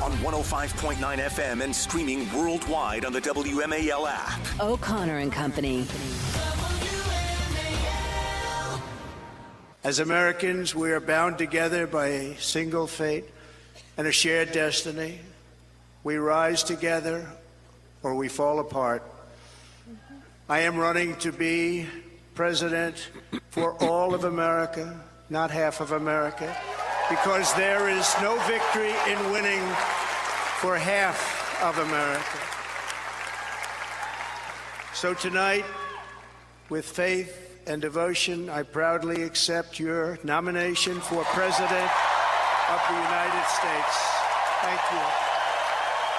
on 105.9 FM and streaming worldwide on the WMAL app. O'Connor and Company. As Americans, we are bound together by a single fate and a shared destiny. We rise together or we fall apart. I am running to be president for all of America, not half of America, because there is no victory in winning for half of America. So tonight, with faith and devotion, I proudly accept your nomination for President of the United States. Thank you.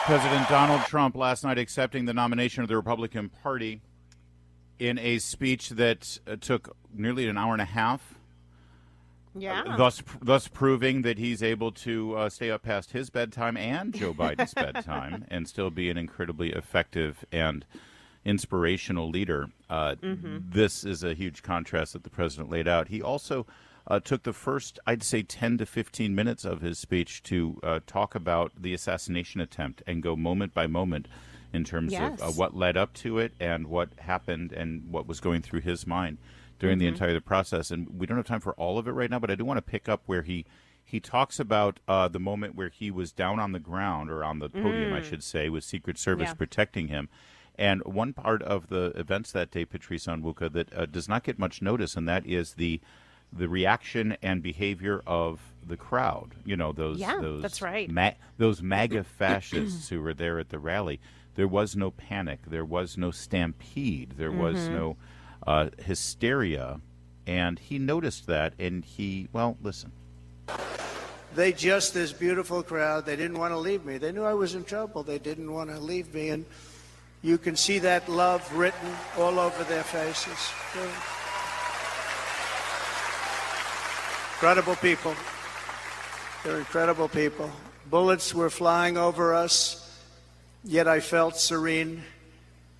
President Donald Trump last night accepting the nomination of the Republican Party in a speech that took nearly an hour and a half. Yeah. Thus proving that he's able to stay up past his bedtime and Joe Biden's bedtime and still be an incredibly effective and inspirational leader. This is a huge contrast that the president laid out. He also took the first, I'd say, 10 to 15 minutes of his speech to talk about the assassination attempt and go moment by moment in terms of what led up to it and what happened and what was going through his mind during the entire process. And we don't have time for all of it right now, but I do want to pick up where he talks about the moment where he was down on the ground, or on the podium, I should say, with Secret Service protecting him. And one part of the events that day, Patrice, Onwuka, that does not get much notice, and that is the reaction and behavior of the crowd. You know, those that's right. Those MAGA fascists who were there at the rally. There was no panic. There was no stampede. There was no hysteria. And he noticed that, and listen. They just, this beautiful crowd, they didn't want to leave me. They knew I was in trouble. They didn't want to leave me. And you can see that love written all over their faces. Incredible people. They're incredible people. Bullets were flying over us, yet I felt serene.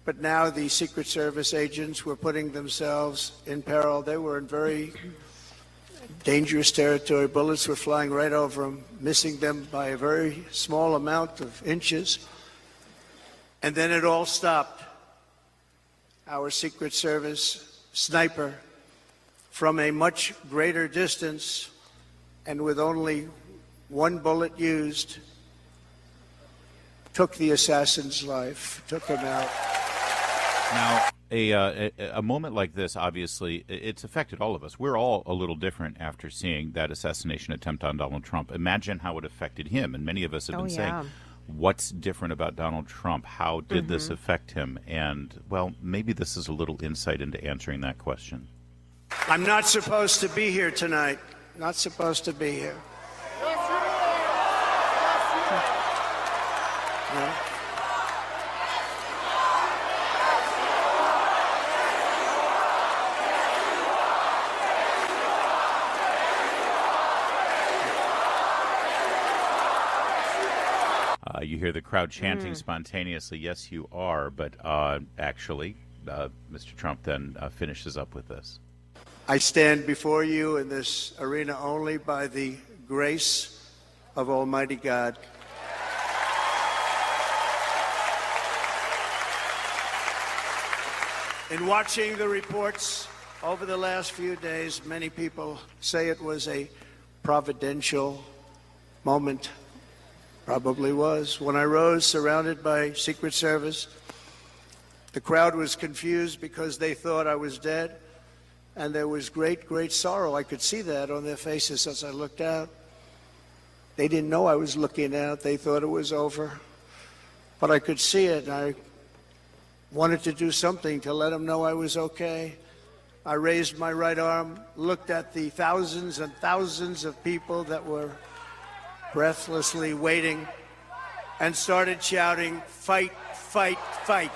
But now the Secret Service agents were putting themselves in peril. They were in very dangerous territory. Bullets were flying right over them, missing them by a very small amount of inches. And then it all stopped. Our Secret Service sniper, from a much greater distance and with only one bullet used, took the assassin's life, took him out. Now, a moment like this, obviously, it's affected all of us. We're all a little different after seeing that assassination attempt on Donald Trump. Imagine how it affected him. And many of us have been saying, what's different about Donald Trump? How did this affect him? And, well, maybe this is a little insight into answering that question. I'm not supposed to be here tonight. Not supposed to be here. No. You hear the crowd chanting spontaneously, yes, you are, but actually, Mr. Trump then finishes up with this. I stand before you in this arena only by the grace of Almighty God. In watching the reports over the last few days, many people say it was a providential moment. Probably was. When I rose surrounded by Secret Service, the crowd was confused because they thought I was dead, and there was great, great sorrow. I could see that on their faces as I looked out. They didn't know I was looking out. They thought it was over. But I could see it, and I wanted to do something to let them know I was okay. I raised my right arm, looked at the thousands and thousands of people that were breathlessly waiting, and started shouting, "Fight, fight, fight."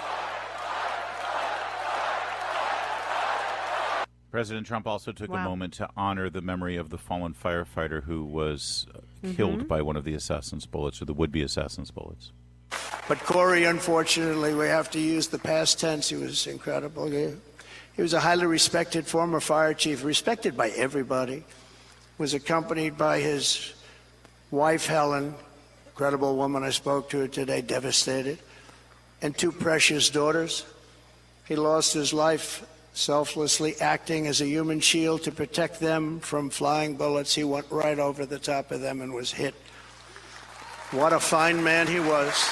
President Trump also took a moment to honor the memory of the fallen firefighter who was killed by one of the assassin's bullets, or the would-be assassin's bullets. But Corey, unfortunately, we have to use the past tense. He was incredible. He was a highly respected former fire chief, respected by everybody. Was accompanied by his wife, Helen, incredible woman I spoke to today, devastated, and 2 precious daughters. He lost his life selflessly acting as a human shield to protect them from flying bullets. He went right over the top of them and was hit. What a fine man he was.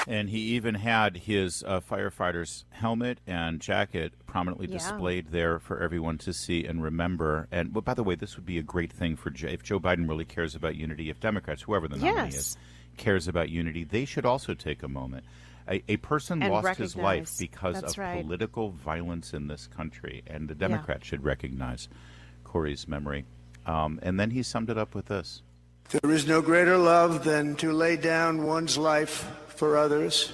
And he even had his firefighter's helmet and jacket prominently displayed there for everyone to see and remember. And well, by the way, this would be a great thing for if Joe Biden really cares about unity, if Democrats, whoever the nominee is, cares about unity, they should also take a moment. A person and lost his life because of right. political violence in this country, and the Democrats should recognize Corey's memory. And then he summed it up with this. There is no greater love than to lay down one's life for others.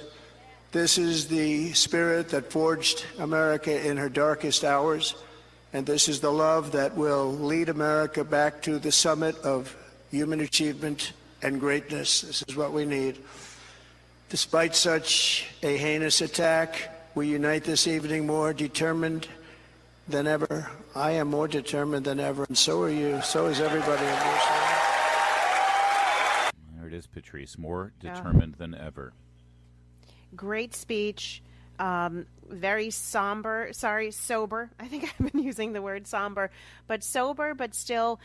This is the spirit that forged America in her darkest hours, and this is the love that will lead America back to the summit of human achievement and greatness. This is what we need. Despite such a heinous attack, we unite this evening more determined than ever. I am more determined than ever, and so are you. So is everybody on your side. There it is, Patrice, more determined than ever. Great speech. Very sober. I think I've been using the word somber, but sober, but still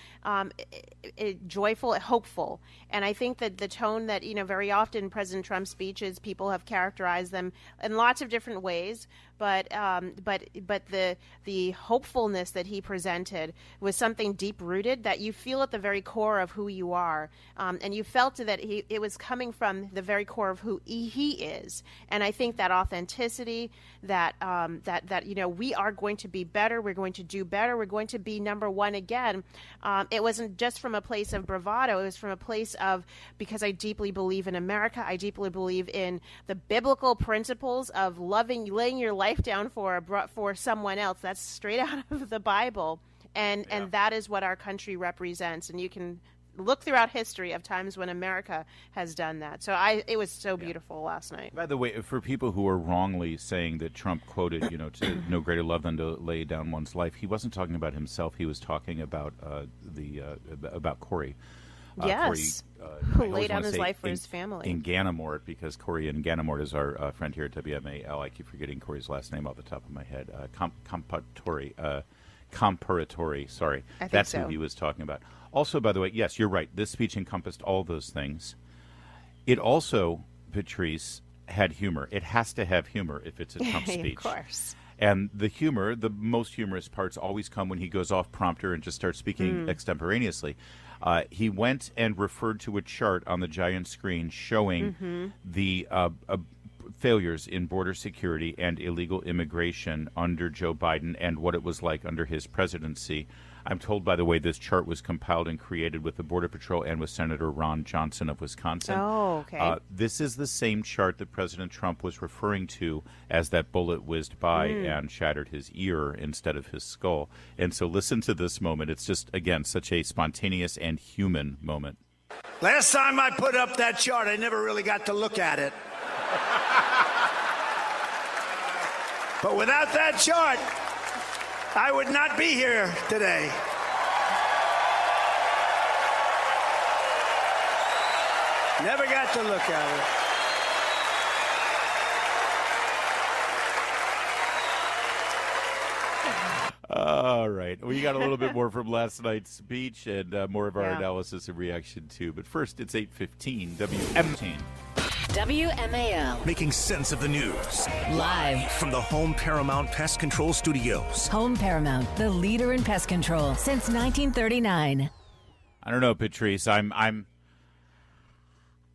joyful, hopeful. And I think that the tone that, very often President Trump's speeches, people have characterized them in lots of different ways. But the hopefulness that he presented was something deep rooted that you feel at the very core of who you are, and you felt that it was coming from the very core of who he is. And I think that authenticity, that we are going to be better, we're going to do better, we're going to be number one again. It wasn't just from a place of bravado; it was from a place of, because I deeply believe in America, I deeply believe in the biblical principles of laying your life down for someone else. That's straight out of the Bible, and that is what our country represents. And you can look throughout history of times when America has done that. So it was so beautiful last night. By the way, for people who are wrongly saying that Trump quoted, to no greater love than to lay down one's life, he wasn't talking about himself. He was talking about about Corey. Yes, who laid down his life for his family. In Ganamort, because Corey in Ganamort is our friend here at WMAL. I keep forgetting Corey's last name off the top of my head. Comparatori, sorry. That's who he was talking about. Also, by the way, yes, you're right. This speech encompassed all those things. It also, Patrice, had humor. It has to have humor if it's a Trump speech. Of course. And the humor, the most humorous parts always come when he goes off prompter and just starts speaking extemporaneously. He went and referred to a chart on the giant screen showing the failures in border security and illegal immigration under Joe Biden and what it was like under his presidency. I'm told, by the way, this chart was compiled and created with the Border Patrol and with Senator Ron Johnson of Wisconsin. Oh, okay. This is the same chart that President Trump was referring to as that bullet whizzed by and shattered his ear instead of his skull. And so listen to this moment. It's just, again, such a spontaneous and human moment. Last time I put up that chart, I never really got to look at it. But without that chart, I would not be here today. Never got to look at it. All right. We got a little bit more from last night's speech and more of our analysis and reaction, too. But first, it's 8:15 WMAL. WMAL. Making sense of the news. Live from the Home Paramount Pest Control Studios. Home Paramount, the leader in pest control since 1939. I don't know, Patrice. I'm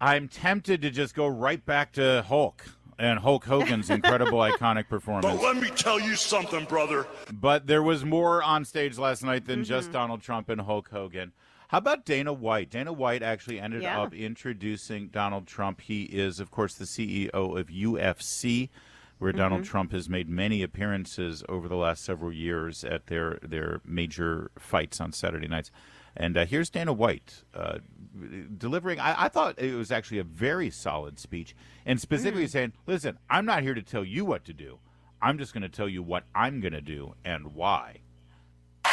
tempted to just go right back to Hulk and Hulk Hogan's incredible, iconic performance. But let me tell you something, brother. But there was more on stage last night than just Donald Trump and Hulk Hogan. How about Dana White? Dana White actually ended up introducing Donald Trump. He is, of course, the CEO of UFC, where Donald Trump has made many appearances over the last several years at their major fights on Saturday nights. And here's Dana White delivering, I thought it was actually a very solid speech, and specifically saying, listen, I'm not here to tell you what to do. I'm just going to tell you what I'm going to do and why. And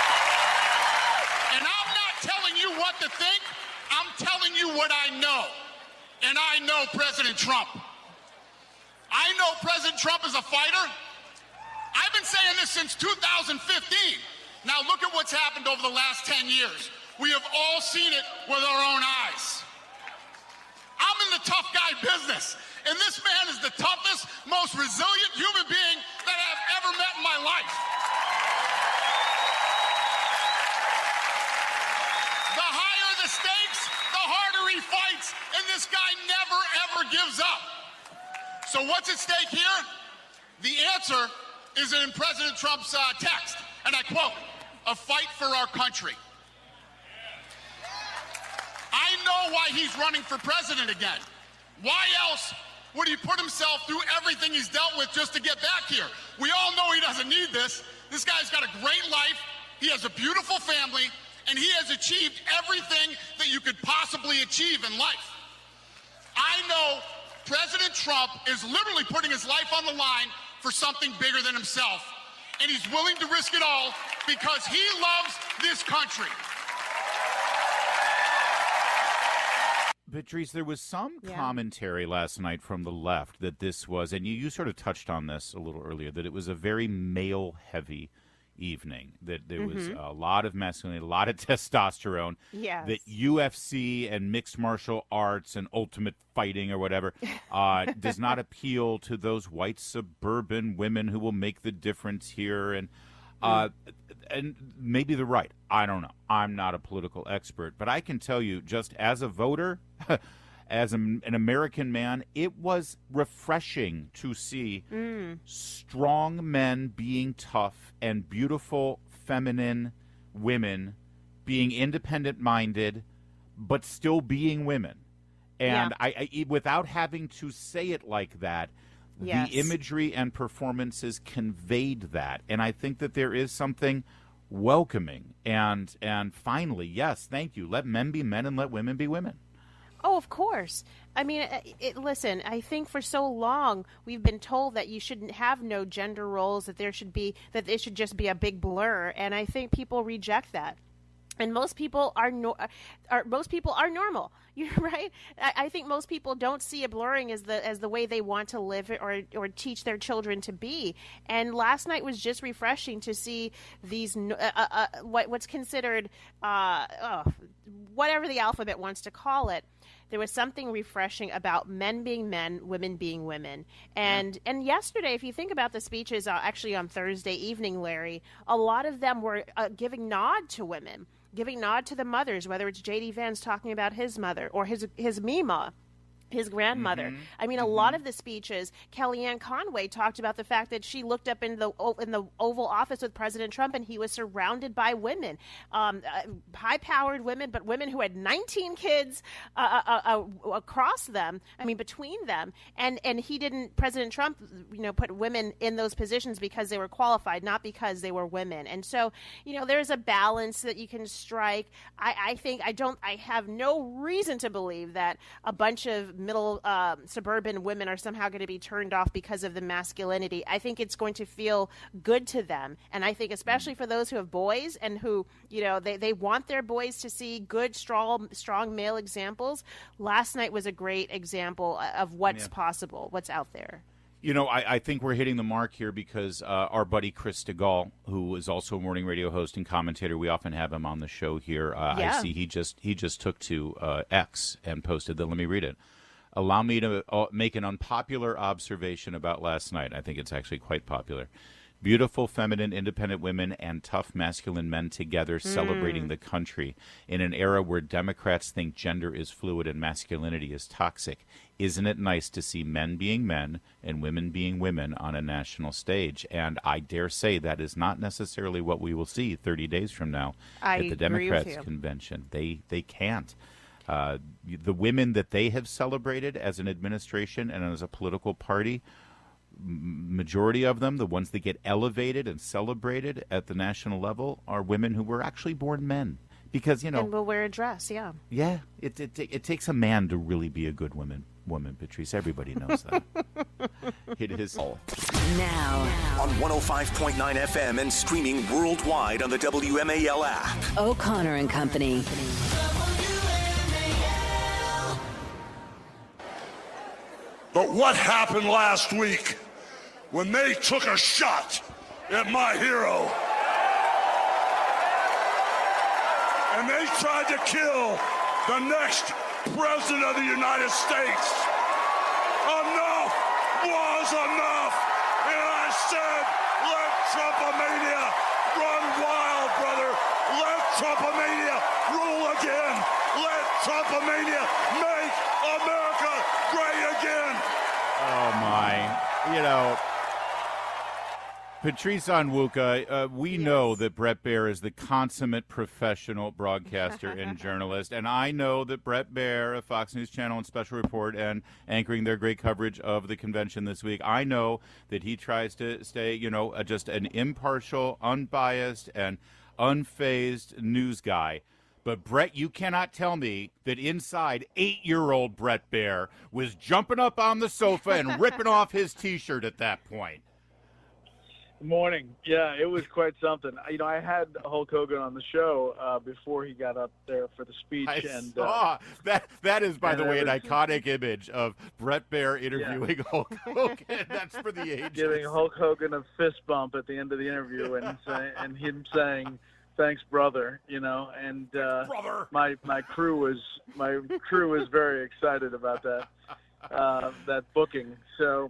I'm not telling you what to think. I'm telling you what I know, and I know President Trump. I know President Trump is a fighter. I've been saying this since 2015. Now look at what's happened over the last 10 years. We have all seen it with our own eyes. I'm in the tough guy business, and this man is the toughest, most resilient human being that I've ever met in my life. The higher the stakes, the harder he fights, and this guy never, ever gives up. So what's at stake here? The answer is in President Trump's text, and I quote, "A fight for our country." I know why he's running for president again. Why else would he put himself through everything he's dealt with just to get back here? We all know he doesn't need this. This guy's got a great life. He has a beautiful family, and he has achieved everything that you could possibly achieve in life. I know President Trump is literally putting his life on the line for something bigger than himself, and he's willing to risk it all because he loves this country. Patrice, there was some commentary last night from the left that this was, and you sort of touched on this a little earlier, that it was a very male-heavy evening, that there was a lot of masculinity, a lot of testosterone, that UFC and mixed martial arts and ultimate fighting or whatever does not appeal to those white suburban women who will make the difference here. And maybe they're right. I don't know. I'm not a political expert, but I can tell you, just as a voter, as an American man, it was refreshing to see strong men being tough and beautiful, feminine women being independent-minded, but still being women. And I without having to say it like that, the imagery and performances conveyed that. And I think that there is something welcoming. And finally, yes, thank you. Let men be men and let women be women. Oh, of course. I mean, listen, I think for so long we've been told that you shouldn't have no gender roles, that it should just be a big blur. And I think people reject that. And most people are normal. You're right. I think most people don't see a blurring as the way they want to live or teach their children to be. And last night was just refreshing to see these what's considered whatever the alphabet wants to call it. There was something refreshing about men being men, women being women. And yesterday, if you think about the speeches, actually on Thursday evening, Larry, a lot of them were giving nod to women, giving nod to the mothers, whether it's J.D. Vance talking about his mother or his Mima, his grandmother. I mean, a lot of the speeches, Kellyanne Conway talked about the fact that she looked up in the Oval Office with President Trump and he was surrounded by women, high-powered women, but women who had 19 kids across them, I mean, between them. And President Trump, put women in those positions because they were qualified, not because they were women. And so, there's a balance that you can strike. I have no reason to believe that a bunch of middle suburban women are somehow going to be turned off because of the masculinity. I think it's going to feel good to them. And I think especially for those who have boys and who, they want their boys to see good, strong male examples. Last night was a great example of what's possible, what's out there. I think we're hitting the mark here because our buddy Chris DeGaulle, who is also a morning radio host and commentator, we often have him on the show here. I see he just took to X and posted that. Let me read it. Allow me to make an unpopular observation about last night. I think it's actually quite popular. Beautiful, feminine, independent women and tough masculine men together celebrating the country in an era where Democrats think gender is fluid and masculinity is toxic. Isn't it nice to see men being men and women being women on a national stage? And I dare say that is not necessarily what we will see 30 days from now at the Democrats' convention. They can't. The women that they have celebrated as an administration and as a political party, majority of them, the ones that get elevated and celebrated at the national level, are women who were actually born men. Because, and will wear a dress, Yeah, it takes a man to really be a good woman, Patrice. Everybody knows that. It is all. Now. On 105.9 FM and streaming worldwide on the WMAL app. O'Connor and Company. But what happened last week when they took a shot at my hero and they tried to kill the next president of the United States? Enough was enough. And I said, let Trumpomania run wild, brother. Let Trumpomania rule again. Let Trumpomania make America great again. Oh, my. You know, Patrice Onwuka, we know that Bret Baier is the consummate professional broadcaster and journalist, and I know that Bret Baier of Fox News Channel and Special Report and anchoring their great coverage of the convention this week, I know that he tries to stay, just an impartial, unbiased, and unfazed news guy. But, Bret, you cannot tell me that inside 8-year-old Bret Baier was jumping up on the sofa and ripping off his T-shirt at that point. Good morning. Yeah, it was quite something. I had Hulk Hogan on the show before he got up there for the speech. I saw. That is, by the way, an iconic image of Bret Baier interviewing Hulk Hogan. That's for the ages. Giving Hulk Hogan a fist bump at the end of the interview and him saying, "Thanks, brother." And brother. My crew was very excited about that booking. So.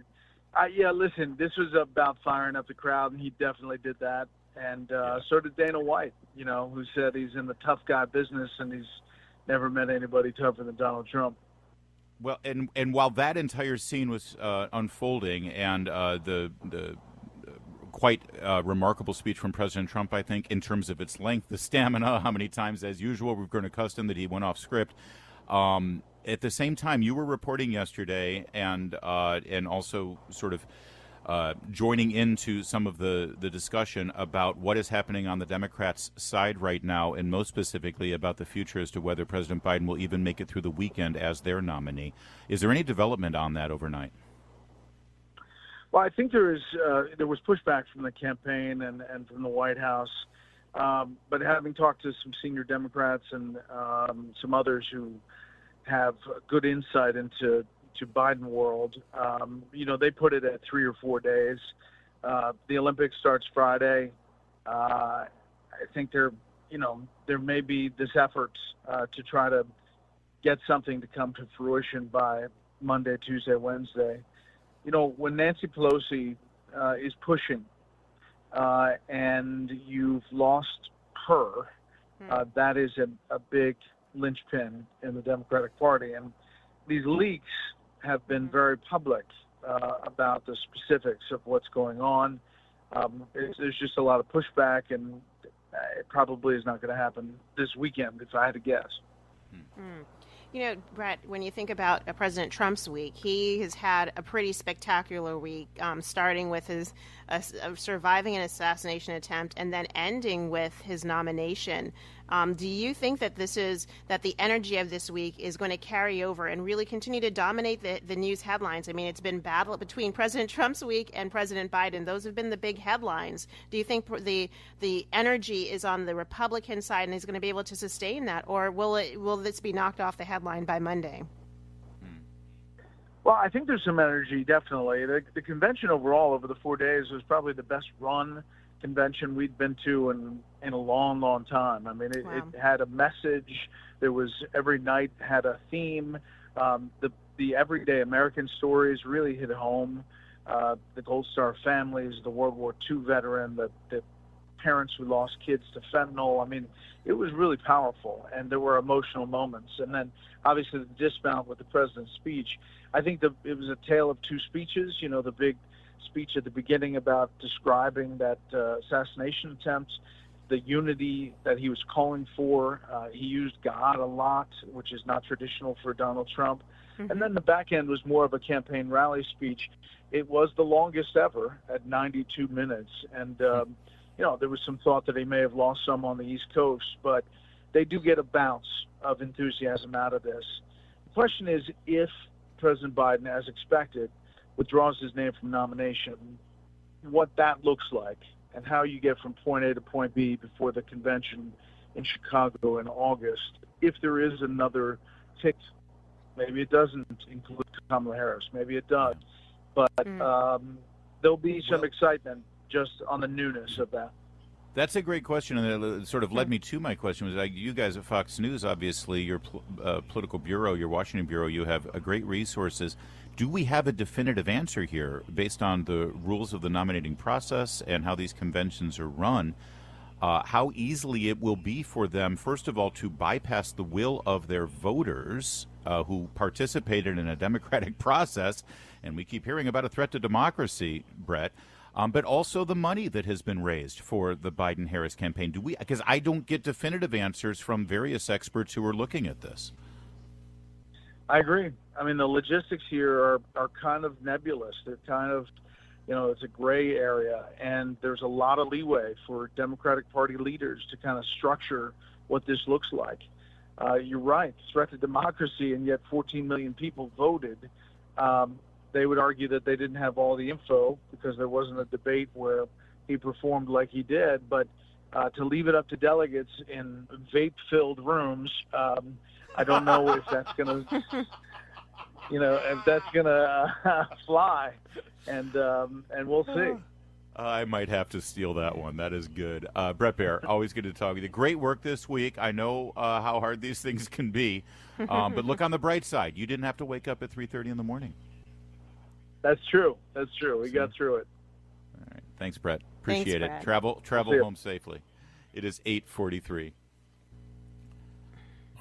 Listen, this was about firing up the crowd, and he definitely did that. And so did Dana White, who said he's in the tough guy business and he's never met anybody tougher than Donald Trump. Well, and while that entire scene was unfolding and the quite remarkable speech from President Trump, I think, in terms of its length, the stamina, how many times, as usual, we've grown accustomed that he went off script. At the same time, you were reporting yesterday and also sort of joining into some of the discussion about what is happening on the Democrats' side right now, and most specifically about the future as to whether President Biden will even make it through the weekend as their nominee. Is there any development on that overnight? Well, I think there was pushback from the campaign and from the White House. But having talked to some senior Democrats and some others who have good insight into Biden world, they put it at 3 or 4 days. The Olympics starts Friday. I think there may be this effort to try to get something to come to fruition by Monday, Tuesday, Wednesday. When Nancy Pelosi is pushing and you've lost her, that is a big linchpin in the Democratic Party. And these leaks have been very public about the specifics of what's going on. There's just a lot of pushback, and it probably is not going to happen this weekend, if I had to guess. Bret, when you think about President Trump's week, he has had a pretty spectacular week, starting with his surviving an assassination attempt and then ending with his nomination. Do you think that the energy of this week is going to carry over and really continue to dominate the news headlines? I mean, it's been battle between President Trump's week and President Biden. Those have been the big headlines. Do you think the energy is on the Republican side and is going to be able to sustain that, or will this be knocked off the headline by Monday? Well, I think there's some energy, definitely. The convention overall over the 4 days was probably the best run convention we'd been to in a long, long time. I mean, it had a message. There was every night had a theme. The everyday American stories really hit home. The Gold Star families, the World War II veteran, the parents who lost kids to fentanyl. I mean, it was really powerful, and there were emotional moments. And then, obviously, the dismount with the president's speech. I think it was a tale of two speeches. The big speech at the beginning about describing that assassination attempt, the unity that he was calling for. He used God a lot, which is not traditional for Donald Trump. Mm-hmm. And then the back end was more of a campaign rally speech. It was the longest ever at 92 minutes. And, there was some thought that he may have lost some on the East Coast, but they do get a bounce of enthusiasm out of this. The question is if President Biden, as expected, withdraws his name from nomination, what that looks like and how you get from point A to point B before the convention in Chicago in August. If there is another tick, maybe it doesn't include Kamala Harris. Maybe it does. But there'll be some excitement just on the newness of that. That's a great question, and it sort of led me to my question. Was like, you guys at Fox News, obviously, your political bureau, your Washington bureau, you have great resources. Do we have a definitive answer here based on the rules of the nominating process and how these conventions are run? How easily it will be for them, first of all, to bypass the will of their voters who participated in a democratic process, and we keep hearing about a threat to democracy, Bret, but also the money that has been raised for the Biden-Harris campaign. Do we? Because I don't get definitive answers from various experts who are looking at this. I agree. I mean, the logistics here are kind of nebulous. They're kind of, it's a gray area, and there's a lot of leeway for Democratic Party leaders to kind of structure what this looks like. You're right, threat to democracy, and yet 14 million people voted. They would argue that they didn't have all the info because there wasn't a debate where he performed like he did. But to leave it up to delegates in vape-filled rooms, I don't know if that's going to, fly. And we'll see. I might have to steal that one. That is good. Bret Baier, always good to talk with you. Great work this week. I know how hard these things can be, but look on the bright side. You didn't have to wake up at 3:30 in the morning. That's true. We got through it. All right. Thanks, Bret. Appreciate Thanks, it. Bret. Travel home safely. It is 8:43.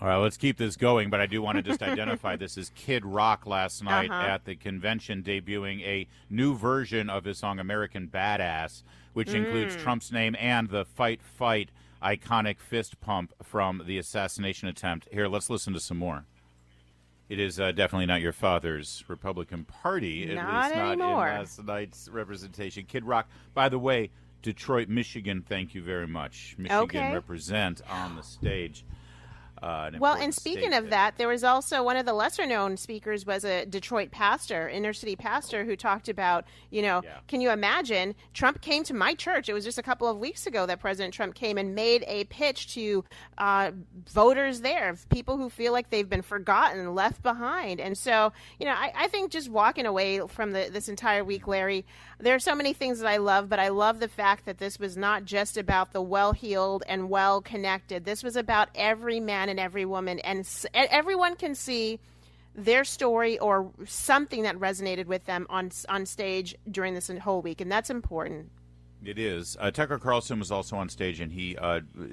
All right, let's keep this going, but I do want to just identify this as Kid Rock last night at the convention, debuting a new version of his song American Badass, which includes Trump's name and the Fight Fight iconic fist pump from the assassination attempt. Here, let's listen to some more. It is definitely not your father's Republican Party, at least not anymore. In last night's representation. Kid Rock, by the way, Detroit, Michigan, thank you very much. Michigan represent on the stage. Well, and speaking of that, there was also one of the lesser-known speakers was a Detroit pastor, inner-city pastor, who talked about, can you imagine, Trump came to my church. It was just a couple of weeks ago that President Trump came and made a pitch to voters there, people who feel like they've been forgotten, left behind. And so, I think just walking away from this entire week, Larry, there are so many things that I love, but I love the fact that this was not just about the well-heeled and well-connected. This was about every man and every woman, and everyone can see their story or something that resonated with them on stage during this whole week, and that's important. It is. Tucker Carlson was also on stage, and he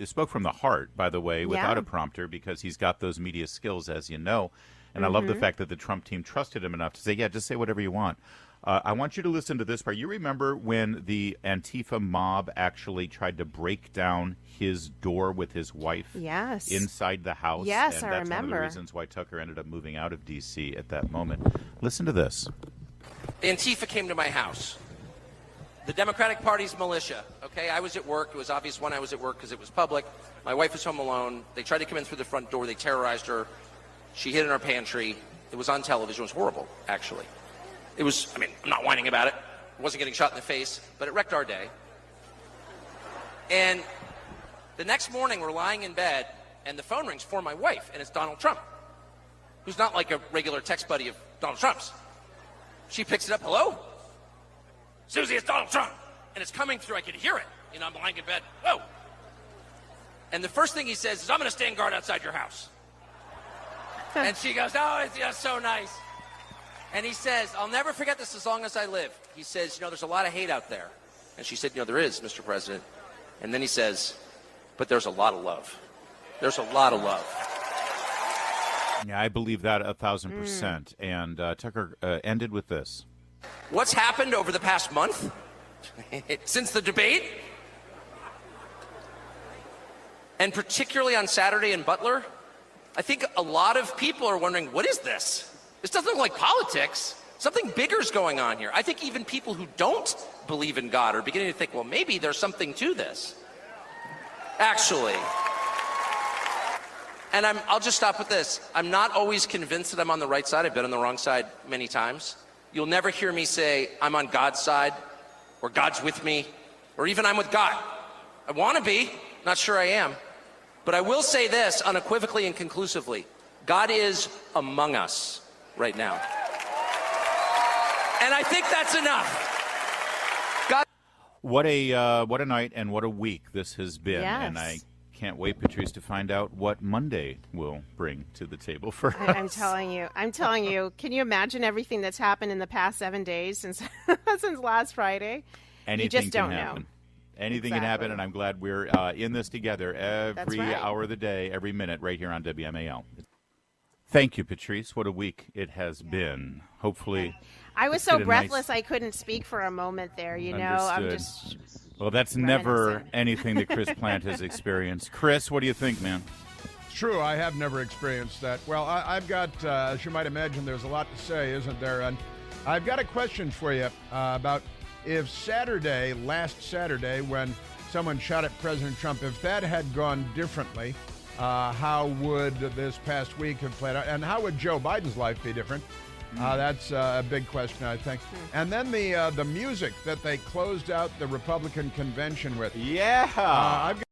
spoke from the heart, by the way, without a prompter, because he's got those media skills, as you know. And I love the fact that the Trump team trusted him enough to say, just say whatever you want. I want you to listen to this part. You remember when the Antifa mob actually tried to break down his door with his wife inside the house? Yes, and I that's remember. One of the reasons why Tucker ended up moving out of D.C. at that moment. Listen to this. Antifa came to my house. The Democratic Party's militia, okay? I was at work. It was obvious when I was at work because it was public. My wife was home alone. They tried to come in through the front door. They terrorized her. She hid in her pantry. It was on television. It was horrible, actually. It was, I'm not whining about it. I wasn't getting shot in the face, but it wrecked our day. And the next morning, we're lying in bed, and the phone rings for my wife, and it's Donald Trump, who's not like a regular text buddy of Donald Trump's. She picks it up. Hello? Susie, it's Donald Trump. And it's coming through. I can hear it. I'm lying in bed. Whoa. And the first thing he says is, I'm going to stand guard outside your house. And she goes, oh, it's so nice. And he says, I'll never forget this as long as I live. He says, there's a lot of hate out there. And she said, there is, Mr. President. And then he says, but there's a lot of love. There's a lot of love. Yeah, I believe that 1,000%. And Tucker ended with this. What's happened over the past month since the debate? And particularly on Saturday in Butler, I think a lot of people are wondering, what is this? This doesn't look like politics. Something bigger is going on here. I think even people who don't believe in God are beginning to think, well, maybe there's something to this. Actually. And I'll just stop with this. I'm not always convinced that I'm on the right side. I've been on the wrong side many times. You'll never hear me say I'm on God's side or God's with me or even I'm with God. I want to be. Not sure I am. But I will say this unequivocally and conclusively. God is among us right now. And I think that's enough. What a night and what a week this has been. Yes. And I can't wait, Patrice, to find out what Monday will bring to the table for us. I'm telling you. Can you imagine everything that's happened in the past 7 days since last Friday? Anything you just don't can happen. know. Anything can happen, and I'm glad we're in this together every hour of the day, every minute, right here on WMAL. Thank you, Patrice. What a week it has been. Hopefully, I was so breathless I couldn't speak for a moment there. You know, I'm just. Well, that's never anything that Chris Plant has experienced. Chris, what do you think, man? It's true. I have never experienced that. Well, I've got, as you might imagine, there's a lot to say, isn't there? And I've got a question for you about if last Saturday, when someone shot at President Trump, if that had gone differently, how would this past week have played out? And how would Joe Biden's life be different? That's a big question, I think. And then the music that they closed out the Republican convention with. Yeah. I've